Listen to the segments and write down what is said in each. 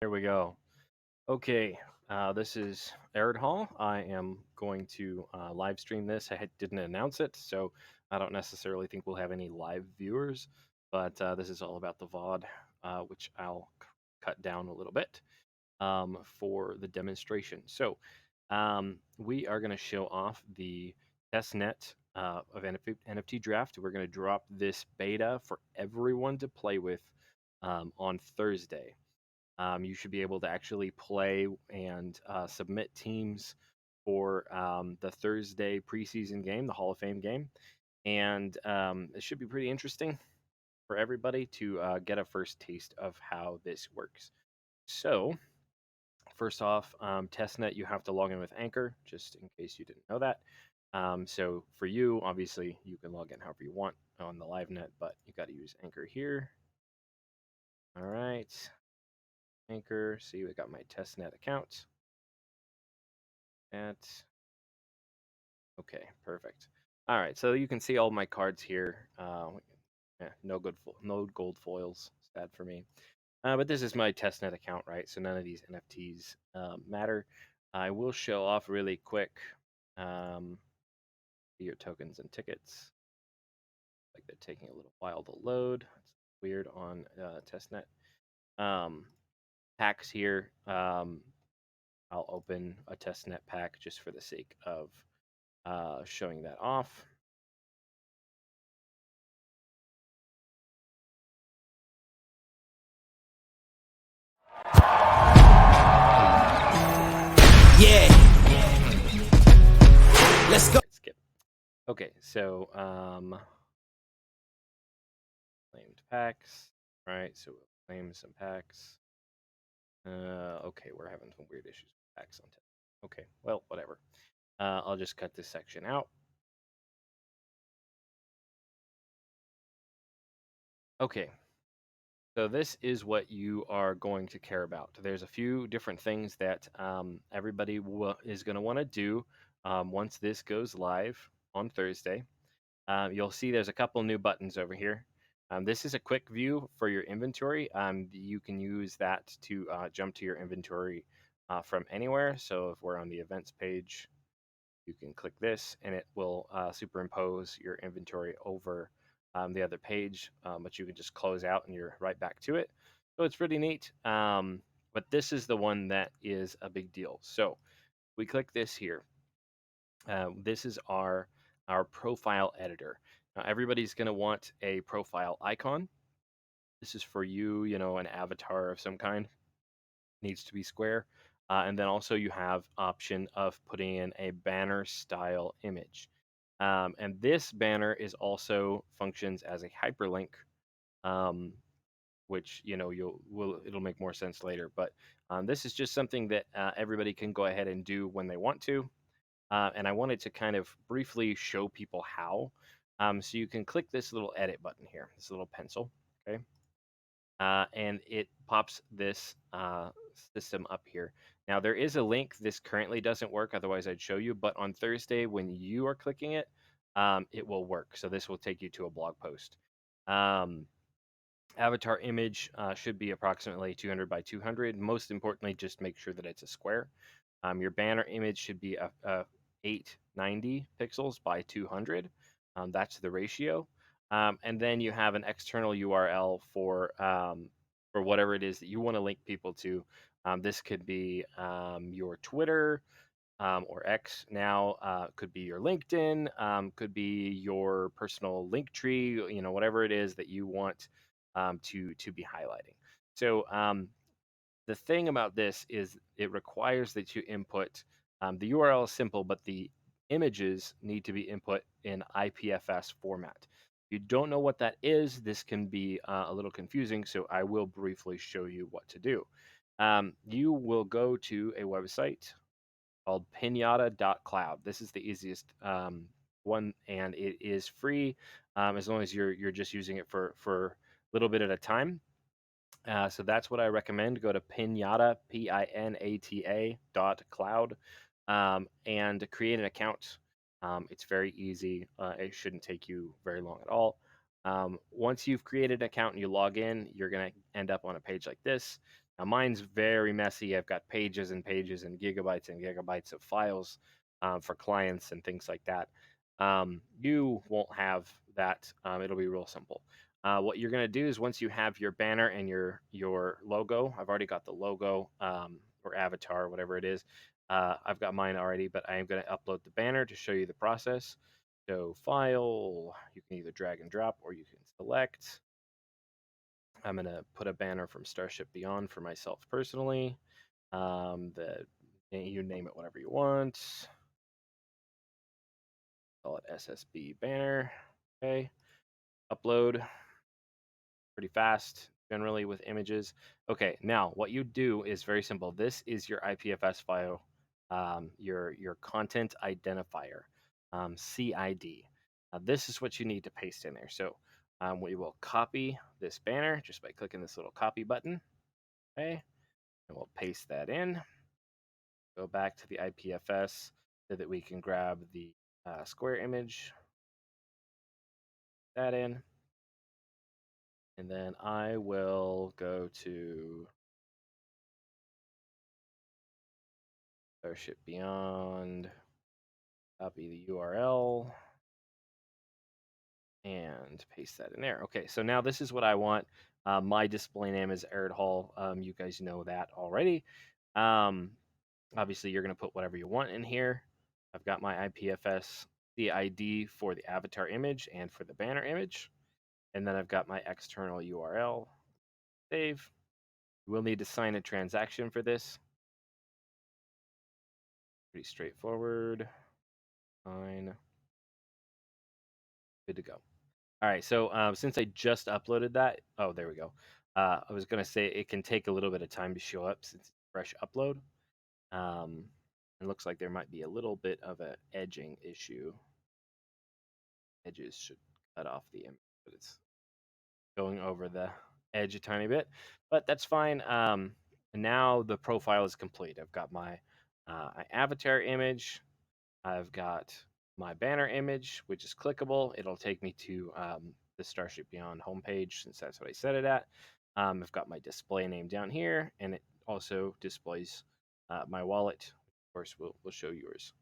There we go. Okay, this is Aridhol. I am going to live stream this. Didn't announce it, so I don't necessarily think we'll have any live viewers, but this is all about the VOD, which I'll cut down a little bit for the demonstration. So we are going to show off the testnet of NFT Draft. We're going to drop this beta for everyone to play with on Thursday. You should be able to actually play and submit teams for the Thursday preseason game, the Hall of Fame game. And it should be pretty interesting for everybody to get a first taste of how this works. So, first off, testnet, you have to log in with Anchor, just in case you didn't know that. So, for you, obviously, you can log in however you want on the live net, but you got to use Anchor here. All right. Anchor. See, we got my testnet account. Okay, perfect. All right, so you can see all my cards here. No gold foils. Sad for me. But this is my testnet account, right? So none of these NFTs matter. I will show off really quick um, your tokens and tickets. Like they're taking a little while to load. It's weird on testnet. Um, Packs here. I'll open a testnet pack just for the sake of showing that off. Yeah. Let's go. Skip. Okay, so claimed packs. Right, so we'll claim some packs. Okay, we're having some weird issues with packs on 10. Okay, well, whatever. I'll just cut this section out. Okay, so this is what you are going to care about. There's a few different things that everybody is going to want to do once this goes live on Thursday. You'll see there's a couple new buttons over here. This is a quick view for your inventory. You can use that to jump to your inventory from anywhere. So if we're on the events page, you can click this and it will superimpose your inventory over the other page, but you can just close out and you're right back to it. So it's pretty neat. But this is the one that is a big deal. So we click this here. This is our profile editor. Now, everybody's going to want a profile icon. This is for you, an avatar of some kind. Needs to be square. And then also you have option of putting in a banner style image. And this banner is also functions as a hyperlink, um, which it'll make more sense later. But this is just something that everybody can go ahead and do when they want to. And I wanted to kind of briefly show people how. So you can click this little edit button here, this little pencil, okay? And it pops this system up here. Now there is a link. This currently doesn't work, otherwise I'd show you, but on Thursday when you are clicking it, it will work. So this will take you to a blog post. Avatar image should be approximately 200 by 200. Most importantly, just make sure that it's a square. Your banner image should be a 890 pixels by 200. That's the ratio. And then you have an external URL for whatever it is that you want to link people to. This could be your Twitter or X now, could be your LinkedIn, could be your personal link tree, whatever it is that you want to be highlighting. So the thing about this is it requires that you input the URL is simple, but the images need to be input in IPFS format. If you don't know what that is, this can be a little confusing, so I will briefly show you what to do. You will go to a website called pinata.cloud. This is the easiest one, and it is free as long as you're just using it for a little bit at a time. So that's what I recommend. Go to Pinata, PINATA.cloud, and create an account. It's very easy. It shouldn't take you very long at all. Once you've created an account and you log in, you're going to end up on a page like this. Now mine's very messy. I've got pages and pages and gigabytes of files for clients and things like that. You won't have that. It'll be real simple. What you're going to do is once you have your banner and your logo, I've already got the logo or avatar, whatever it is. I've got mine already, but I am going to upload the banner to show you the process. So file, you can either drag and drop or you can select. I'm going to put a banner from Starship Beyond for myself personally. You name it whatever you want. Call it SSB banner. Okay. Upload pretty fast generally with images. Okay, now what you do is very simple. This is your IPFS file, your content identifier, CID. This is what you need to paste in there. So we will copy this banner just by clicking this little copy button. Okay, and we'll paste that in. Go back to the IPFS so that we can grab the square image, that in, and then I will go to Starship Beyond, copy the URL, and paste that in there. Okay, so now this is what I want. My display name is Aridhol. You guys know that already. Um, Obviously, you're going to put whatever you want in here. I've got my IPFS, the ID for the avatar image and for the banner image. And then I've got my external URL. Save. We'll need to sign a transaction for this. Pretty straightforward. Fine. Good to go. All right, so since I just uploaded that, oh, there we go. I was gonna say it can take a little bit of time to show up since it's a fresh upload. It looks like there might be a little bit of an edging issue. Edges should cut off the image, but it's going over the edge a tiny bit, but that's fine. Now the profile is complete. I've got my avatar image. I've got my banner image, which is clickable. It'll take me to the Starship Beyond homepage since that's what I set it at. I've got my display name down here, and it also displays my wallet. Of course, we'll show yours.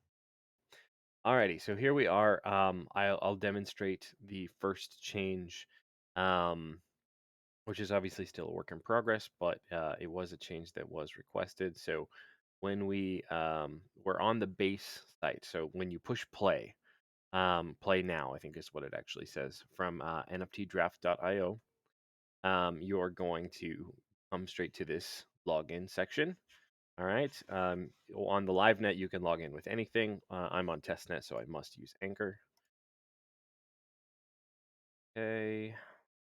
Alrighty, so here we are. I'll demonstrate the first change, which is obviously still a work in progress, but it was a change that was requested. So when we're on the base site, so when you push play, play now, I think is what it actually says from NFTdraft.io. You're going to come straight to this login section. All right. On the live net, you can log in with anything. I'm on testnet, so I must use Anchor. Okay.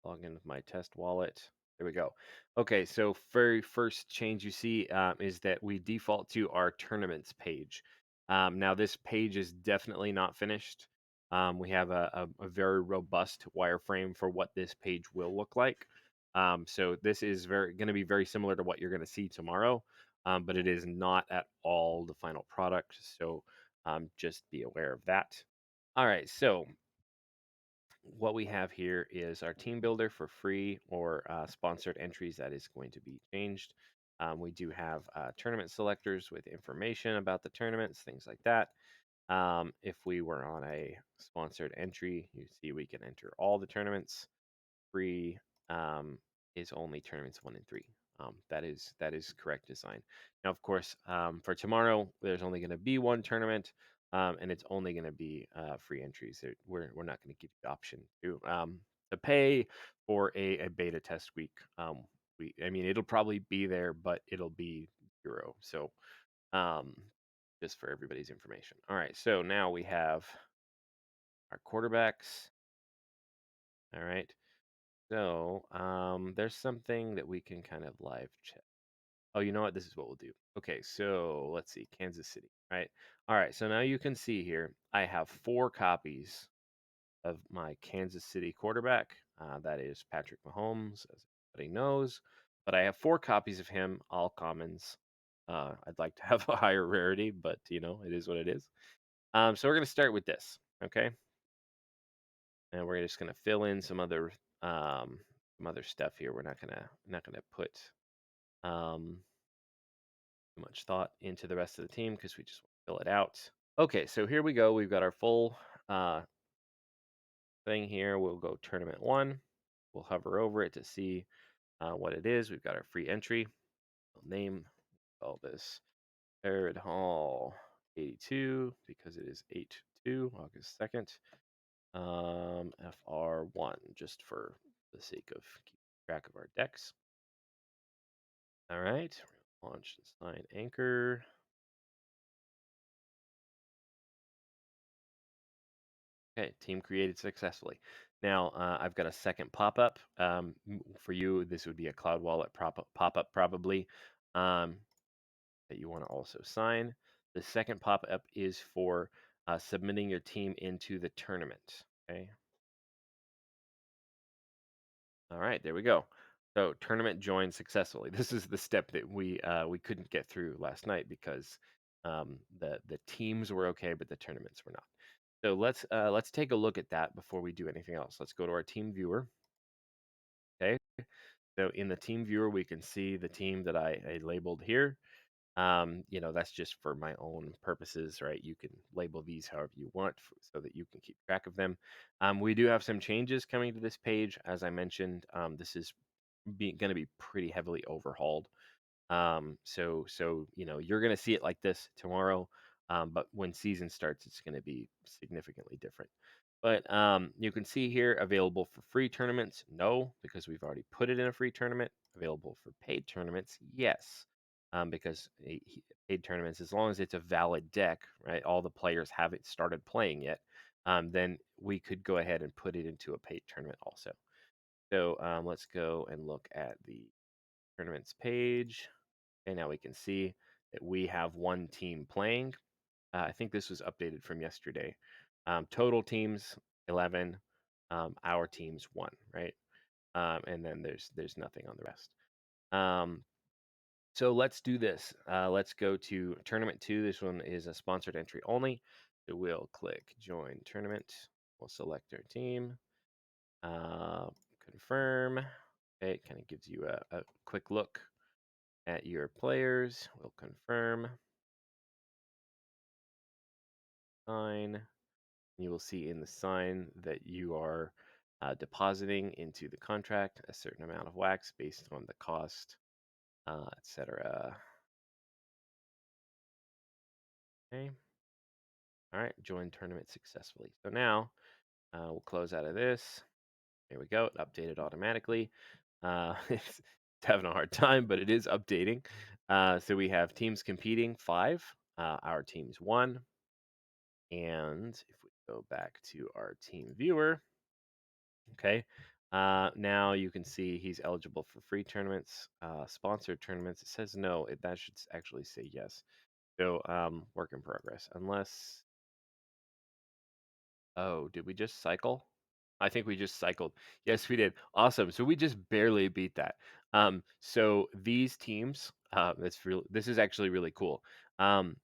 Log in with my test wallet. There we go. Okay, so very first change you see is that we default to our tournaments page. Now this page is definitely not finished. We have a very robust wireframe for what this page will look like. So this is going to be very similar to what you're going to see tomorrow, but it is not at all the final product. So just be aware of that. All right, so what we have here is our team builder for free or sponsored entries that is going to be changed. We do have tournament selectors with information about the tournaments, things like that. If we were on a sponsored entry, you see we can enter all the tournaments. Free is only tournaments 1 and 3. That is correct design. Now, of course, for tomorrow, there's only going to be one tournament, and it's only going to be free entries. We're not going to give you the option to pay for a beta test week. I mean, it'll probably be there, but it'll be 0. So, um, just for everybody's information. All right, so now we have our quarterbacks. All right. So, there's something that we can kind of live check. Oh, you know what? This is what we'll do. Okay, so let's see, Kansas City, right? All right, so now you can see here, I have 4 copies of my Kansas City quarterback. That is Patrick Mahomes, as everybody knows. But I have 4 copies of him, all commons. I'd like to have a higher rarity, but it is what it is. So we're gonna start with this, okay? And we're just gonna fill in some other stuff here. We're not gonna put um, too much thought into the rest of the team because we just want to fill it out. Okay, so here we go. We've got our full thing here. We'll go tournament 1. We'll hover over it to see what it is. We've got our free entry. We'll name all this Aridhol 82 because it is 8/2, August 2nd. FR1, just for the sake of keeping track of our decks. All right, launch and sign anchor. Okay, team created successfully. Now, I've got a second pop-up. For you, this would be a Cloud Wallet pop-up probably that you want to also sign. The second pop-up is for submitting your team into the tournament. Okay. All right, there we go. So tournament joined successfully. This is the step that we couldn't get through last night because the teams were okay, but the tournaments were not. So let's take a look at that before we do anything else. Let's go to our team viewer. Okay. So in the team viewer, we can see the team that I labeled here. That's just for my own purposes, right? You can label these however you want so that you can keep track of them. We do have some changes coming to this page. As I mentioned, this is going to be pretty heavily overhauled. So you're going to see it like this tomorrow, but when season starts, it's going to be significantly different. But you can see here available for free tournaments, no, because we've already put it in a free tournament. Available for paid tournaments, yes, because paid tournaments, as long as it's a valid deck, right? All the players haven't started playing yet, then we could go ahead and put it into a paid tournament also. So let's go and look at the tournaments page. And now we can see that we have one team playing. I think this was updated from yesterday. Total teams 11, our teams 1, right? And then there's nothing on the rest. So let's do this. Let's go to tournament 2. This one is a sponsored entry only. So we'll click join tournament. We'll select our team. Confirm. Okay, it kind of gives you a quick look at your players. We'll confirm. Sign. You will see in the sign that you are depositing into the contract a certain amount of wax based on the cost, etc. Okay. All right. Join tournament successfully. So now we'll close out of this. There we go. It updated automatically. It's having a hard time, but it is updating. So we have teams competing 5. Our team's 1. And if we go back to our team viewer, okay, now you can see he's eligible for free tournaments, sponsored tournaments. It says no. That should actually say yes. So work in progress. Unless, oh, did we just cycle? I think we just cycled. Yes, we did. Awesome. So we just barely beat that. So these teams, this is actually really cool.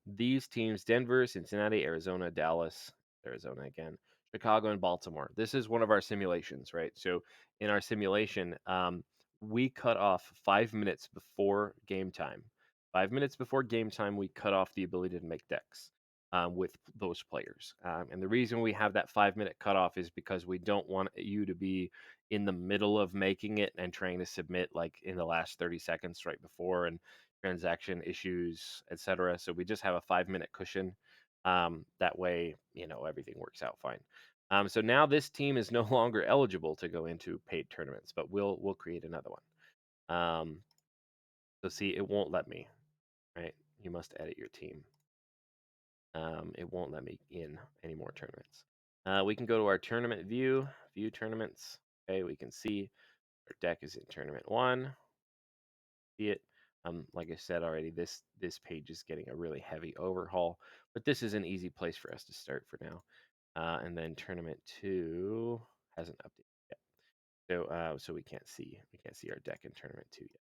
These teams, Denver, Cincinnati, Arizona, Dallas, Arizona again, Chicago, and Baltimore. This is one of our simulations, right? So in our simulation, we cut off 5 minutes before game time. 5 minutes before game time, we cut off the ability to make decks with those players. And the reason we have that 5 minute cutoff is because we don't want you to be in the middle of making it and trying to submit like in the last 30 seconds right before and transaction issues, etc. So we just have a 5 minute cushion. That way, everything works out fine. So now this team is no longer eligible to go into paid tournaments, but we'll create another one. So see, it won't let me, right? You must edit your team. It won't let me in any more tournaments. We can go to our tournament view tournaments. Okay, we can see our deck is in tournament 1. See it. Like I said already, this page is getting a really heavy overhaul, but this is an easy place for us to start for now. And then tournament 2 hasn't updated yet, so we can't see our deck in tournament 2 yet.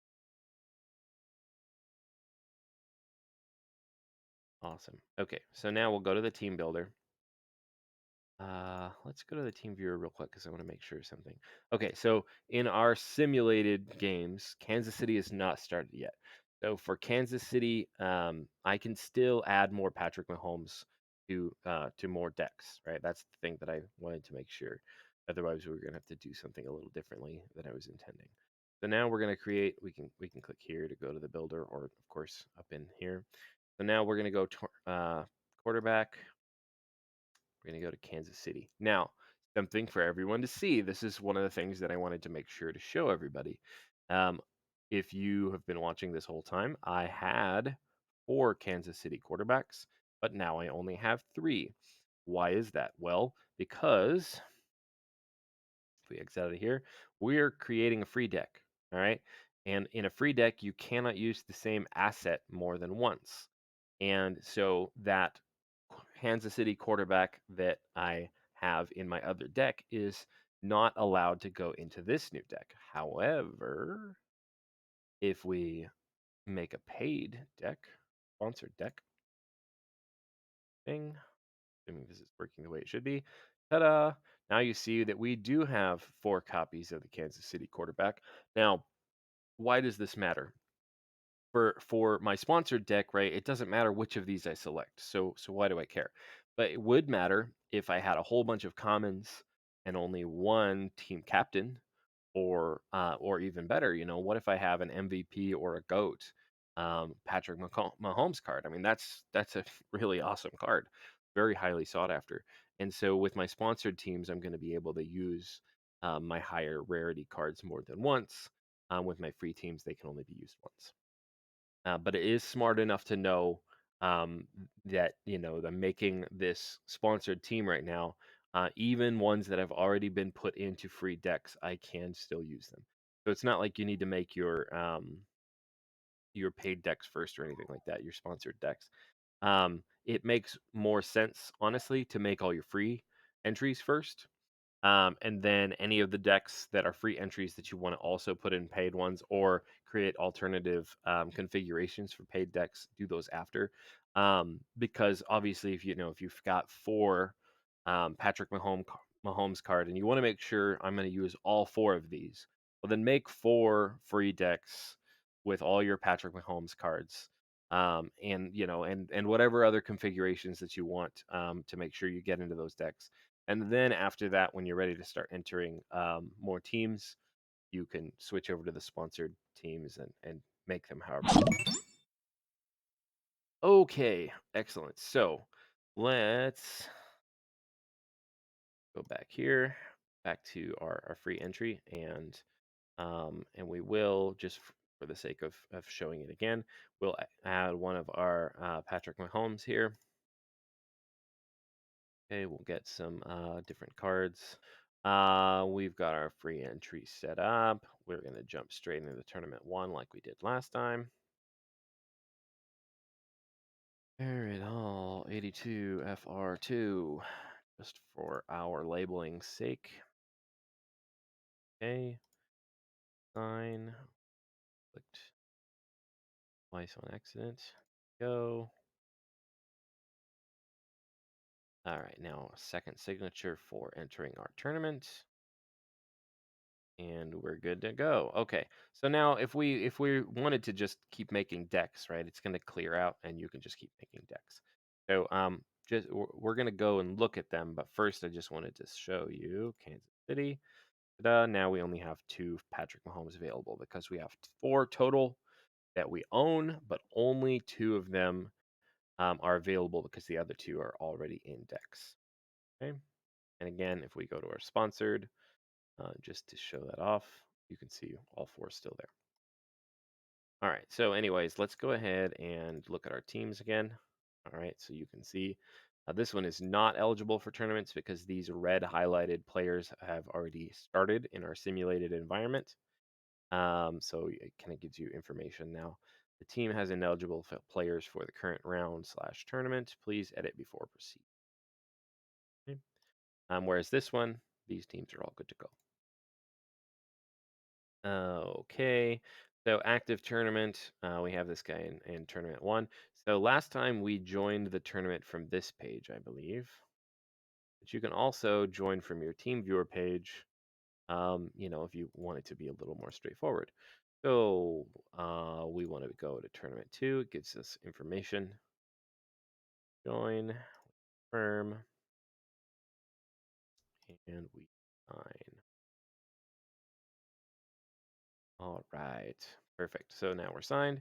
Awesome. Okay, so now we'll go to the team builder. Let's go to the team viewer real quick because I want to make sure something. Okay, so in our simulated games, Kansas City is not started yet. So for Kansas City, I can still add more Patrick Mahomes to more decks, right? That's the thing that I wanted to make sure. Otherwise, we are gonna have to do something a little differently than I was intending. So now we're gonna create. We can click here to go to the builder, or of course up in here. So now we're gonna go quarterback. We're going to go to Kansas City. Now, something for everyone to see. This is one of the things that I wanted to make sure to show everybody. Um, if you have been watching this whole time, I had 4 Kansas City quarterbacks, but now I only have 3. Why is that? Well, because if we exit out of here, we're creating a free deck. All right. And in a free deck, you cannot use the same asset more than once. And so that Kansas City quarterback that I have in my other deck is not allowed to go into this new deck. However, if we make a paid deck, sponsored deck thing, assuming this is working the way it should be, ta-da! Now you see that we do have 4 copies of the Kansas City quarterback. Now, why does this matter? For my sponsored deck, right, it doesn't matter which of these I select. So why do I care? But it would matter if I had a whole bunch of commons and only one team captain, or even better, what if I have an MVP or a GOAT, Patrick Mahomes card? I mean, that's a really awesome card, very highly sought after. And so with my sponsored teams, I'm going to be able to use my higher rarity cards more than once. With my free teams, they can only be used once. But it is smart enough to know that I'm making this sponsored team right now. Even ones that have already been put into free decks, I can still use them. So it's not like you need to make your paid decks first or anything like that. Your sponsored decks. It makes more sense, honestly, to make all your free entries first, and then any of the decks that are free entries that you want to also put in paid ones, or create alternative configurations for paid decks, do those after. Because obviously, if you've got 4 Mahomes card and you want to make sure I'm going to use all 4 of these, well, then make 4 free decks with all your Patrick Mahomes cards. And whatever other configurations that you want, to make sure you get into those decks. And then after that, when you're ready to start entering more teams, you can switch over to the sponsored teams and make them however you want. Okay, excellent. So let's go back here, back to our free entry, and we will just for the sake of showing it again, we'll add one of our Patrick Mahomes here. Okay, we'll get some different cards. We've got our free entry set up. We're going to jump straight into tournament 1 like we did last time. Aridhol 82 FR2, just for our labeling sake. Okay, sign, clicked twice on accident. Go. All right, now second signature for entering our tournament. And we're good to go. Okay, so now if we wanted to just keep making decks, right, it's going to clear out, and you can just keep making decks. So just we're going to go and look at them, but first I just wanted to show you Kansas City. Ta-da, now we only have 2 Patrick Mahomes available because we have 4 total that we own, but only 2 of them are available because the other 2 are already in decks. Okay, and again, if we go to our sponsored, just to show that off, you can see all 4 still there. All right, so anyways, let's go ahead and look at our teams again. All right, so you can see this one is not eligible for tournaments because these red highlighted players have already started in our simulated environment. So it kind of gives you information now. The team has ineligible players for the current round/tournament. Please edit before proceed. Okay. Whereas this one, these teams are all good to go. Okay, so active tournament. We have this guy in tournament 1. So last time we joined the tournament from this page, I believe. But you can also join from your team viewer page, if you want it to be a little more straightforward. So we want to go to tournament 2. It gives us information. Join, firm, and we sign. All right, perfect. So now we're signed.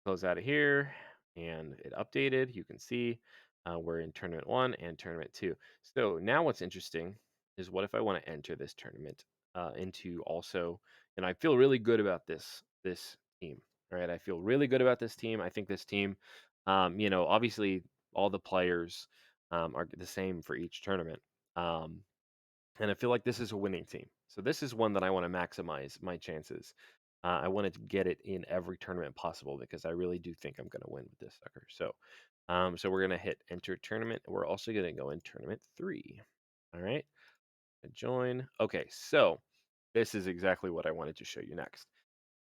Close out of here, and it updated. You can see we're in tournament 1 and tournament 2. So now what's interesting is, what if I want to enter this tournament into also, and I feel really good about this team. All right, I feel really good about this team. I think this team, obviously all the players are the same for each tournament. Um, and I feel like this is a winning team. So this is one that I want to maximize my chances. I want to get it in every tournament possible because I really do think I'm going to win with this sucker. So we're going to hit enter tournament. We're also going to go in tournament 3. All right, join. Okay, so this is exactly what I wanted to show you next.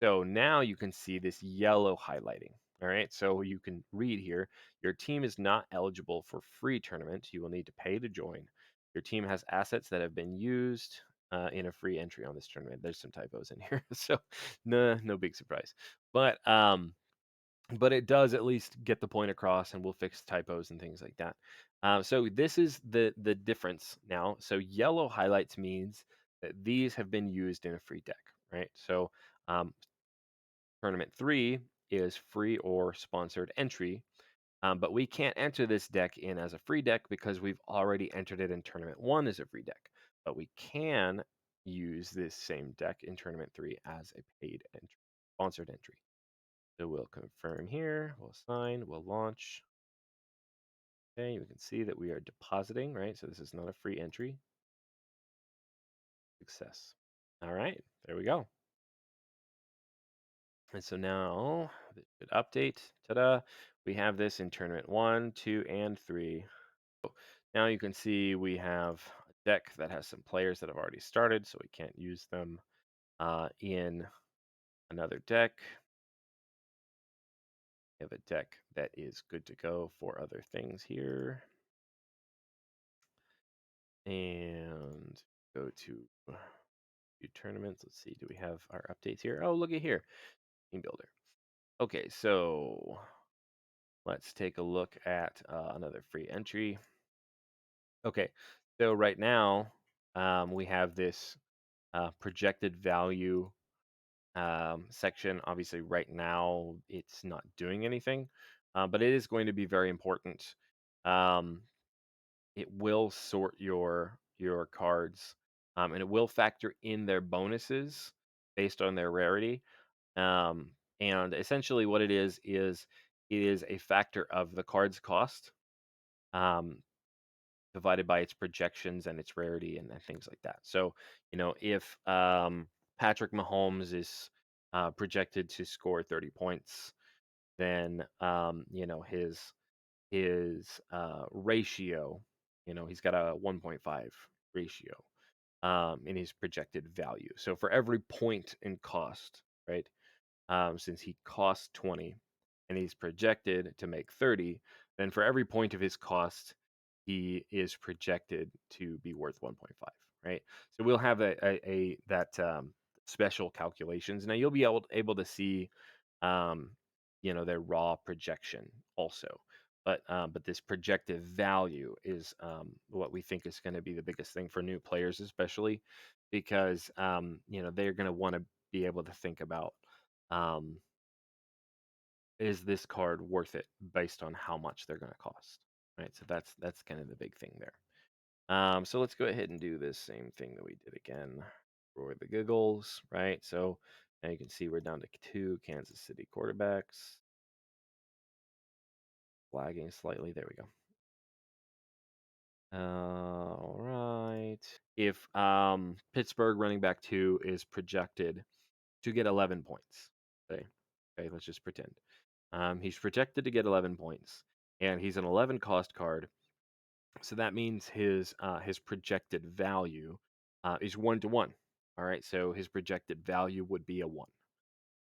So now you can see this yellow highlighting. All right, so you can read here, your team is not eligible for free tournament. You will need to pay to join. Your team has assets that have been used in a free entry on this tournament. There's some typos in here, so no big surprise. But it does at least get the point across, and we'll fix typos and things like that. So this is the difference now. So yellow highlights means that these have been used in a free deck, right? So um, Tournament 3 is free or sponsored entry, but we can't enter this deck in as a free deck because we've already entered it in Tournament 1 as a free deck. But we can use this same deck in Tournament 3 as a paid entry, sponsored entry. So we'll confirm here, we'll sign, we'll launch. Okay, we can see that we are depositing, right? So this is not a free entry. Success. All right, there we go. And so now it should update. Ta-da! We have this in tournament 1, 2, and 3. So now you can see we have a deck that has some players that have already started, so we can't use them in another deck. We have a deck that is good to go for other things here. And go to tournaments. Let's see, do we have our updates here? Oh, look at here, team builder. Okay, so let's take a look at another free entry. Okay, so right now we have this projected value section. Obviously, right now it's not doing anything, but it is going to be very important. Um, it will sort your cards, and it will factor in their bonuses based on their rarity. Um, and essentially, what it is it is a factor of the card's cost. Um, Divided by its projections and its rarity and things like that. So, if Patrick Mahomes is projected to score 30 points, then his ratio, he's got a 1.5 ratio in his projected value. So for every point in cost, right? Since he costs 20 and he's projected to make 30, then for every point of his cost, he is projected to be worth 1.5, right? So we'll have that special calculations. Now you'll be able to see, um, their raw projection also. But this projected value is what we think is going to be the biggest thing for new players, especially because they're going to want to be able to think about, um, is this card worth it based on how much they're going to cost, right? So that's kind of the big thing there. So let's go ahead and do this same thing that we did again for the giggles, right? So now you can see we're down to 2 Kansas City quarterbacks, lagging slightly. There we go. All right. If Pittsburgh running back 2 is projected to get 11 points, okay, let's just pretend. He's projected to get 11 points, and he's an 11 cost card. So that means his projected value is 1-to-1. All right, so his projected value would be a 1.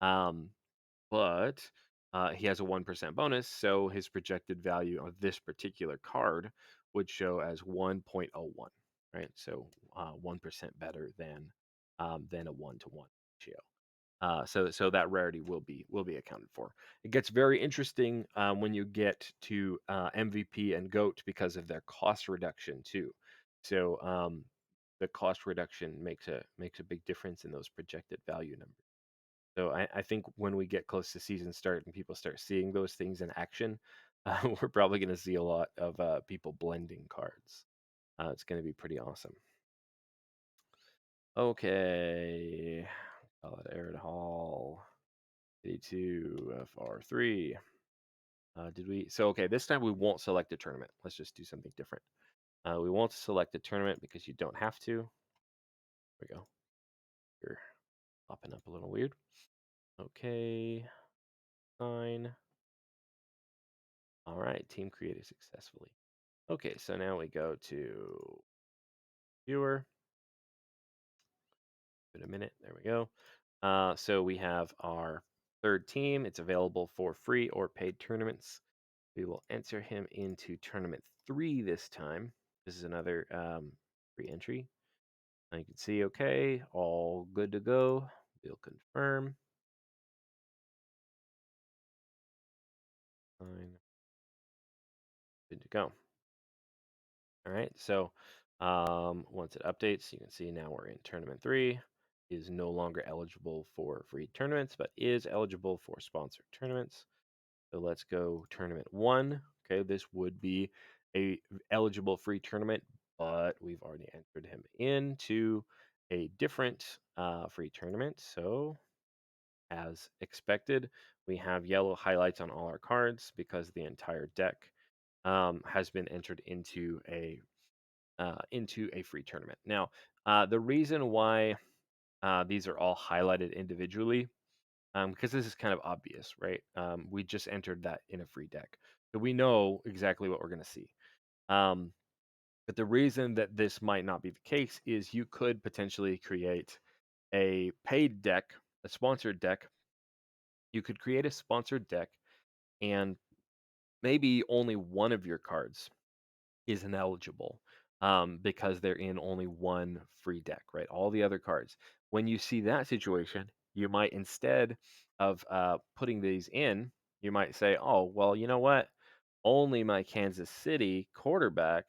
Um, but he has a 1% bonus, so his projected value of this particular card would show as 1.01, right? So 1% better than a 1-to-1 ratio. So that rarity will be accounted for. It gets very interesting when you get to MVP and GOAT because of their cost reduction too. So the cost reduction makes a big difference in those projected value numbers. So I think when we get close to season start and people start seeing those things in action, we're probably going to see a lot of people blending cards. It's going to be pretty awesome. Okay, call it Aridhol. 82 FR3. Did we? So, okay, this time we won't select a tournament. Let's just do something different. We won't select a tournament because you don't have to. There we go. You're popping up a little weird. Okay, fine. All right, team created successfully. Okay, so now we go to viewer. Give it a minute. There we go. So we have our third team. It's available for free or paid tournaments. We will enter him into tournament 3 this time. This is another free entry. Now you can see, okay, all good to go. We'll confirm. Fine. Good to go. All right, so once it updates, you can see now we're in tournament 3. He is no longer eligible for free tournaments, but is eligible for sponsored tournaments. So let's go tournament 1. Okay, this would be a eligible free tournament, but we've already entered him into a different free tournament. So as expected, we have yellow highlights on all our cards because the entire deck has been entered into a free tournament. Now, the reason why these are all highlighted individually, because this is kind of obvious, right? We just entered that in a free deck, so we know exactly what we're going to see. But the reason that this might not be the case is you could potentially create a paid deck, a sponsored deck. You could create a sponsored deck, and maybe only one of your cards is ineligible because they're in only one free deck, right? All the other cards. When you see that situation, you might, instead of putting these in, you might say, oh, well, you know what? Only my Kansas City quarterback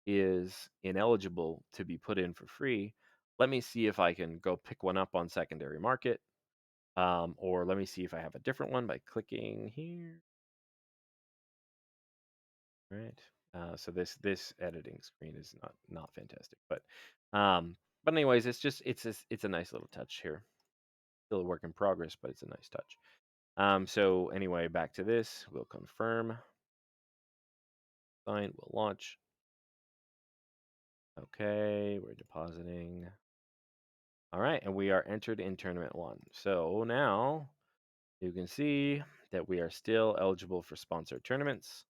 is ineligible to be put in for free. Let me see if I can go pick one up on secondary market. Or let me see if I have a different one by clicking here. Right. So this editing screen is not fantastic, but anyways, it's a nice little touch here. Still a work in progress, but it's a nice touch. So anyway, back to this. We'll confirm. Fine. We'll launch. Okay, we're depositing. All right, and we are entered in tournament 1. So now you can see that we are still eligible for sponsored tournaments.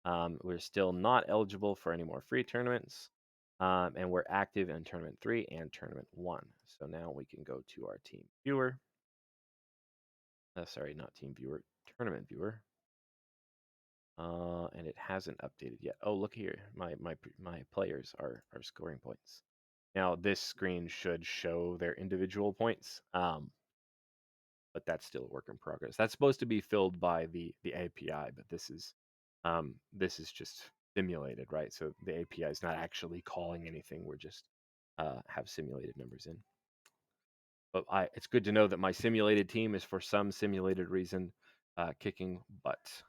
We're still not eligible for any more free tournaments. And we're active in tournament 3 and tournament 1. So now we can go to our team viewer. Sorry, not team viewer, tournament viewer. And it hasn't updated yet. Oh, look here. My players are scoring points. Now this screen should show their individual points. But that's still a work in progress. That's supposed to be filled by the API, but this is just simulated, right? So the API is not actually calling anything. We're just have simulated numbers in. But it's good to know that my simulated team is, for some simulated reason, kicking butt.